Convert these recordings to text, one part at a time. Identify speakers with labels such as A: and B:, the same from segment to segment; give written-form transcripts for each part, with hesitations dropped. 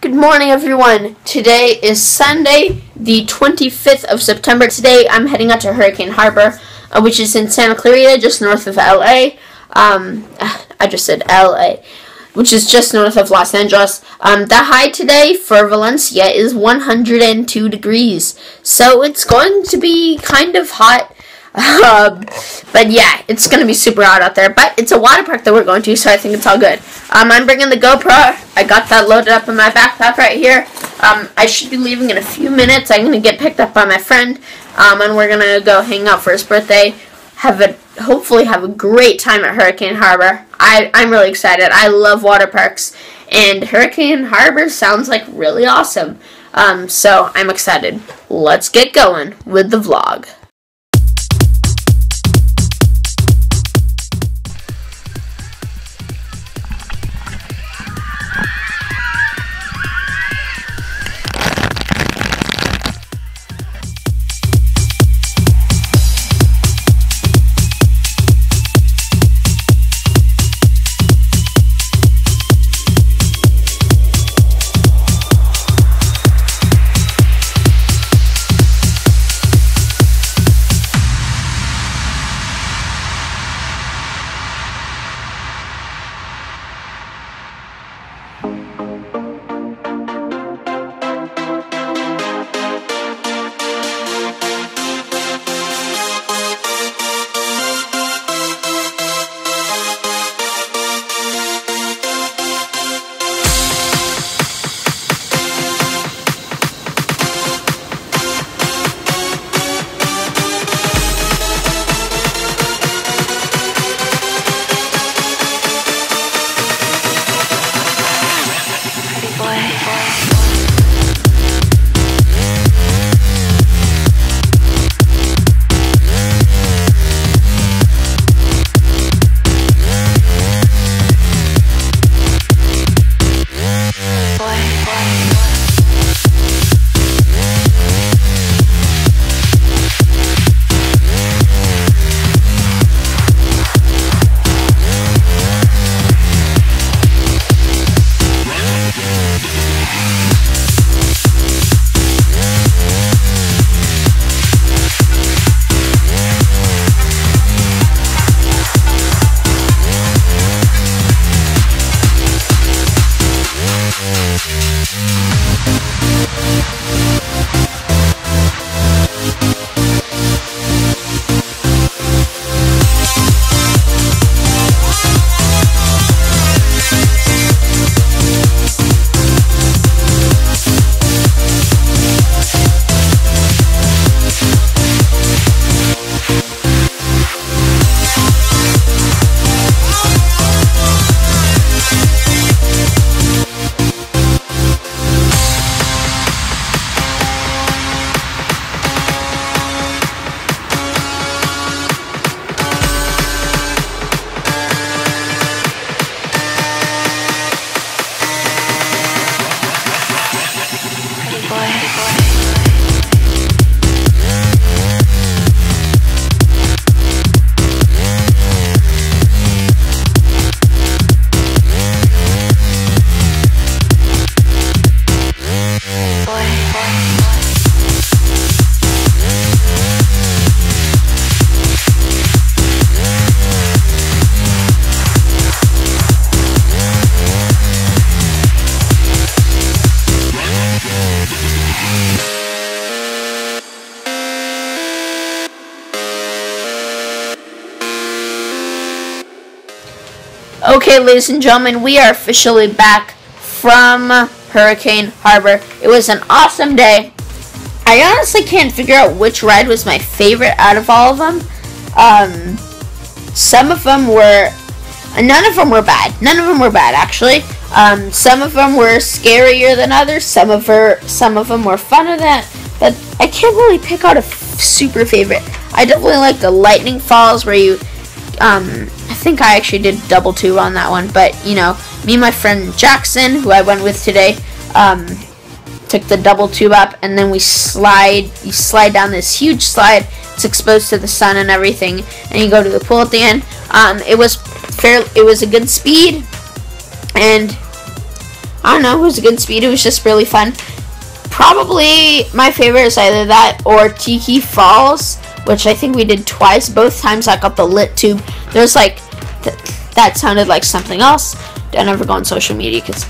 A: Good morning, everyone. Today is Sunday, the 25th of September. Today, I'm heading out to Hurricane Harbor, which is in Santa Clarita, just north of LA. I just said LA, which is just north of Los Angeles. The high today for Valencia is 102 degrees, so it's going to be kind of hot. But yeah, it's going to be super hot out there. But it's a water park that we're going to, so I think it's all good. I'm bringing the GoPro. I got that loaded up in my backpack right here. I should be leaving in a few minutes. I'm going to get picked up by my friend, and we're going to go hang out for his birthday. Hopefully have a great time at Hurricane Harbor. I'm really excited. I love water parks, and Hurricane Harbor sounds like really awesome. So I'm excited. Let's get going with the vlog. Okay, ladies and gentlemen, we are officially back from Hurricane Harbor. It was an awesome day. I honestly can't figure out which ride was my favorite out of all of them. Some of them were... None of them were bad. None of them were bad, actually. Some of them were scarier than others. Some of them were funner than... But I can't really pick out a super favorite. I definitely like the lightning falls where you... I think I actually did double tube on that one, but, you know, me and my friend Jackson, who I went with today, took the double tube up, and then you slide down this huge slide. It's exposed to the sun and everything, and you go to the pool at the end. It was a good speed, and I don't know, it was a good speed. It was just really fun. Probably my favorite is either that or Tiki Falls, which I think we did twice. Both times I got the lit tube. There's like, that sounded like something else. Don't ever go on social media because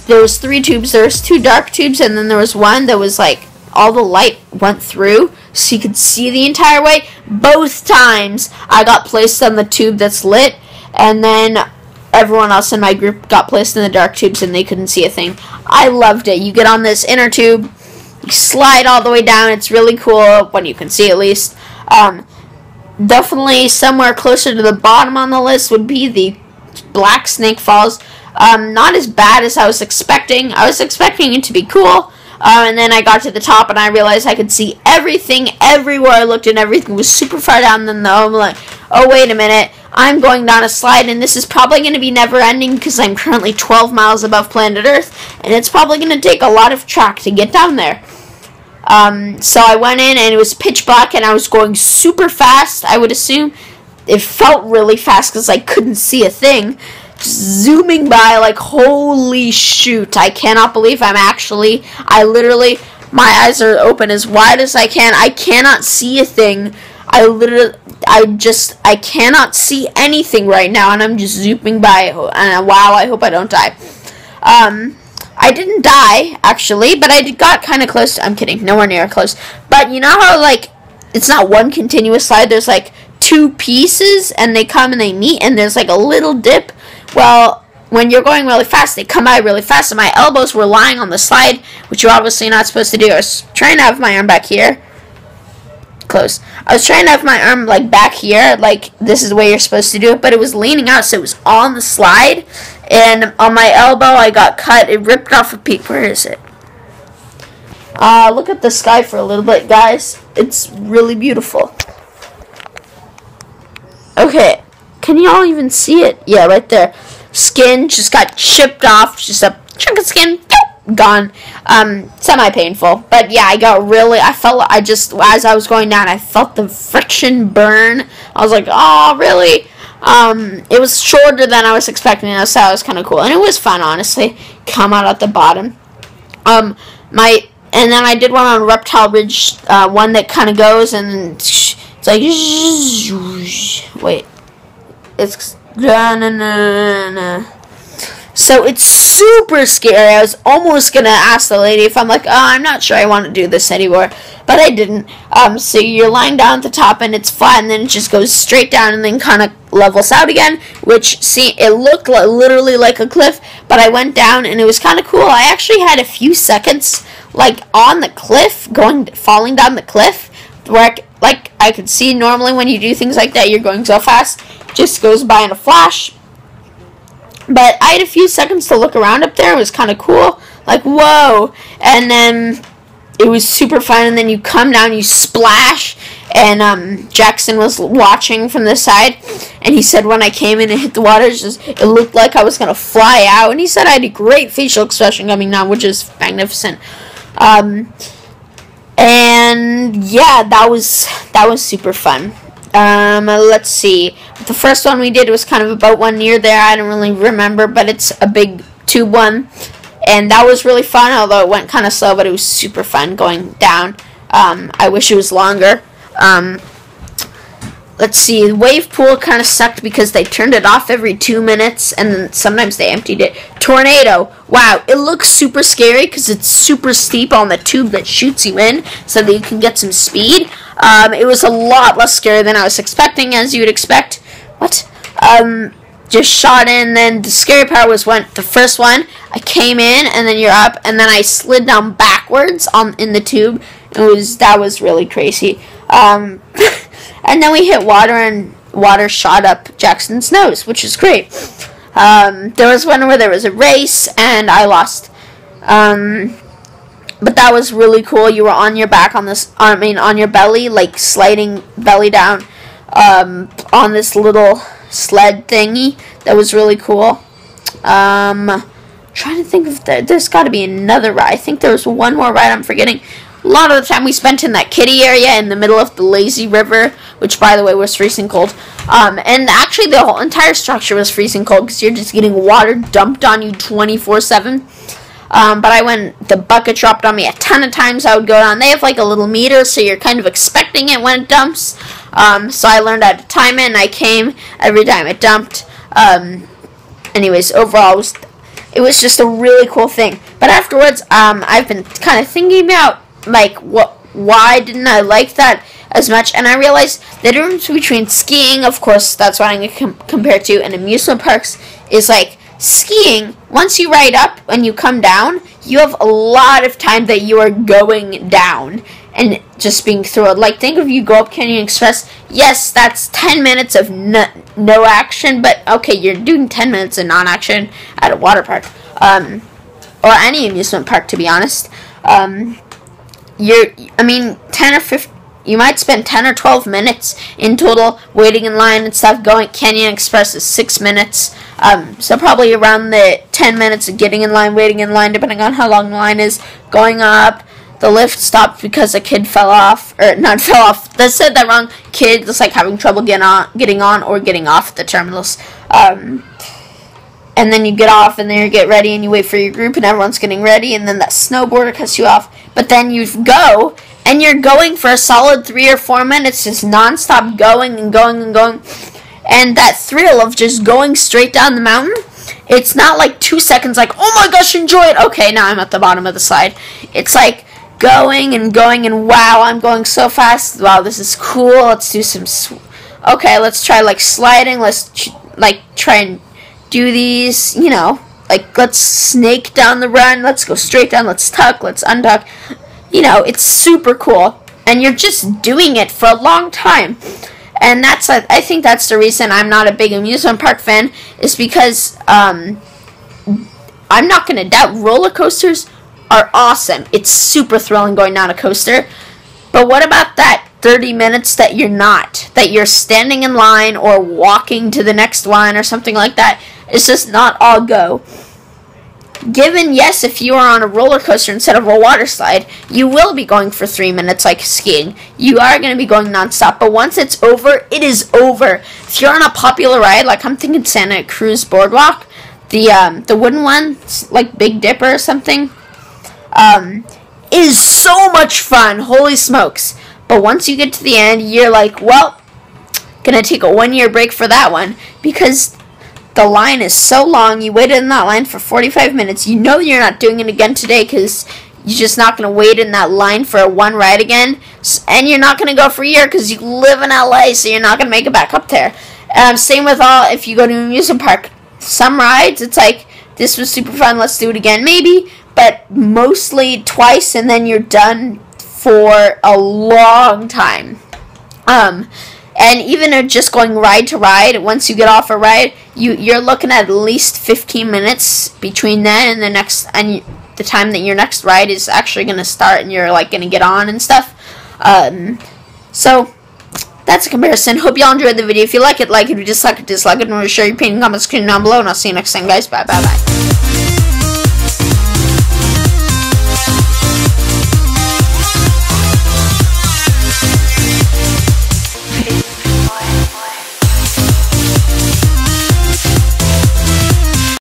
A: there was 3 tubes. There was 2 dark tubes, and then there was one that was like all the light went through so you could see the entire way. Both times I got placed on the tube that's lit, and then everyone else in my group got placed in the dark tubes and they couldn't see a thing. I loved it. You get on this inner tube, you slide all the way down. It's really cool when you can see at least. Definitely somewhere closer to the bottom on the list would be the Black Snake Falls. Not as bad as I was expecting. I was expecting it to be cool. And then I got to the top and I realized I could see everything everywhere I looked, and everything was super far down. And then I'm like, oh, wait a minute. I'm going down a slide, and this is probably going to be never ending because I'm currently 12 miles above planet Earth, and it's probably going to take a lot of track to get down there. So I went in, and it was pitch black, and I was going super fast, I would assume. It felt really fast because I couldn't see a thing. Zooming by, like, holy shoot. I cannot believe I literally, my eyes are open as wide as I can. I cannot see a thing. I cannot see anything right now, and I'm just zooming by, and wow, I hope I don't die. I didn't die, actually, but I got kind of close. I'm kidding, nowhere near close. But you know how, like, it's not one continuous slide, there's, like, 2 pieces, and they come and they meet, and there's, like, a little dip? Well, when you're going really fast, they come by really fast, and my elbows were lying on the slide, which you're obviously not supposed to do. I was trying to have my arm back here. Close. I was trying to have my arm, like, back here, like, this is the way you're supposed to do it, but it was leaning out, so it was on the slide, and on my elbow, I got cut. It ripped off a peak. Where is it? Look at the sky for a little bit, guys. It's really beautiful. Okay. Can you all even see it? Yeah, right there. Skin just got chipped off. Just a chunk of skin. Gone. Semi-painful. But yeah, as I was going down, I felt the friction burn. I was like, oh, really? It was shorter than I was expecting, so that was kind of cool. And it was fun, honestly. Come out at the bottom. And then I did one on Reptile Ridge, one that kind of goes, and it's like, wait. It's, so it's super scary. I was almost going to ask the lady if I'm like, oh, I'm not sure I want to do this anymore. But I didn't. So you're lying down at the top and it's flat, and then it just goes straight down and then kind of levels out again. Which, see, it looked literally like a cliff, but I went down and it was kind of cool. I actually had a few seconds, like, on the cliff, falling down the cliff, where I could see normally when you do things like that, you're going so fast, it just goes by in a flash. But I had a few seconds to look around up there. It was kind of cool. Like, whoa. And then it was super fun. And then you come down, you splash. And Jackson was watching from the side. And he said when I came in and hit the water, it looked like I was going to fly out. And he said I had a great facial expression coming down, which is magnificent. And yeah, that was super fun. Let's see. The first one we did was kind of a boat one near there. I don't really remember, but it's a big tube one. And that was really fun, although it went kind of slow, but it was super fun going down. I wish it was longer. Let's see. The wave pool kind of sucked because they turned it off every 2 minutes, and then sometimes they emptied it. Tornado. Wow, it looks super scary because it's super steep on the tube that shoots you in so that you can get some speed. It was a lot less scary than I was expecting, as you would expect. What? Just shot in, then the scary part was when the first one, I came in, and then you're up, and then I slid down backwards in the tube. That was really crazy. And then we hit water, and water shot up Jackson's nose, which is great. There was one where there was a race, and I lost. But that was really cool. You were on your back on your belly, like sliding belly down on this little sled thingy. That was really cool. Trying to think if there's got to be another ride. I think there was one more ride I'm forgetting. A lot of the time we spent in that kiddie area in the middle of the lazy river, which, by the way, was freezing cold. And actually, the whole entire structure was freezing cold because you're just getting water dumped on you 24/7. But the bucket dropped on me a ton of times. I would go down. They have like a little meter, so you're kind of expecting it when it dumps. So I learned how to time it, and I came every time it dumped. Anyways, overall, it was just a really cool thing. But afterwards, I've been kind of thinking about, like, why didn't I like that as much? And I realized the difference between skiing, of course, that's what I'm going to compare to, and amusement parks is, like, skiing, once you ride up and you come down, you have a lot of time that you are going down and just being thrilled. Like, think if you go up Canyon Express, yes, that's 10 minutes of no action, but okay, you're doing 10 minutes of non-action at a water park, or any amusement park, to be honest. 10 or 15, you might spend 10 or 12 minutes in total waiting in line and stuff. Going Canyon Express is 6 minutes. So probably around the 10 minutes of getting in line, waiting in line, depending on how long the line is, going up. The lift stopped because a kid fell off, or not fell off. They said that wrong. Kid just like having trouble getting on or getting off the terminals. And then you get off, and then you get ready, and you wait for your group, and everyone's getting ready, and then that snowboarder cuts you off. But then you go, and you're going for a solid 3 or 4 minutes, just nonstop going and going and going. And that thrill of just going straight down the mountain, it's not like 2 seconds like, oh my gosh, enjoy it. Okay, now I'm at the bottom of the slide. It's like going and going, and wow, I'm going so fast. Wow, this is cool. Let's do some, okay, let's try like sliding. Let's like try and do these, you know, like let's snake down the run. Let's go straight down. Let's tuck. Let's untuck. You know, it's super cool. And you're just doing it for a long time. And I think that's the reason I'm not a big amusement park fan, is because I'm not going to doubt roller coasters are awesome. It's super thrilling going down a coaster. But what about that 30 minutes that you're not? That you're standing in line or walking to the next line or something like that? It's just not all go. Given, yes, if you are on a roller coaster instead of a water slide, you will be going for 3 minutes like skiing. You are going to be going nonstop, but once it's over, it is over. If you're on a popular ride, like I'm thinking Santa Cruz Boardwalk, the wooden one, like Big Dipper or something, is so much fun. Holy smokes. But once you get to the end, you're like, well, gonna take a 1-year break for that one, because the line is so long. You waited in that line for 45 minutes. You know you're not doing it again today because you're just not going to wait in that line for one ride again. And you're not going to go for a year because you live in LA, so you're not going to make it back up there. Same with if you go to an amusement park. Some rides, it's like, this was super fun, let's do it again. Maybe, but mostly twice, and then you're done for a long time. And even just going ride to ride, once you get off a ride, you're looking at least 15 minutes between then and the time that your next ride is actually going to start, and you're like going to get on and stuff. So that's a comparison. Hope y'all enjoyed the video. If you like it, like it. If you dislike it, dislike it. And share your opinion, comments, down below. And I'll see you next time, guys. Bye, bye, bye.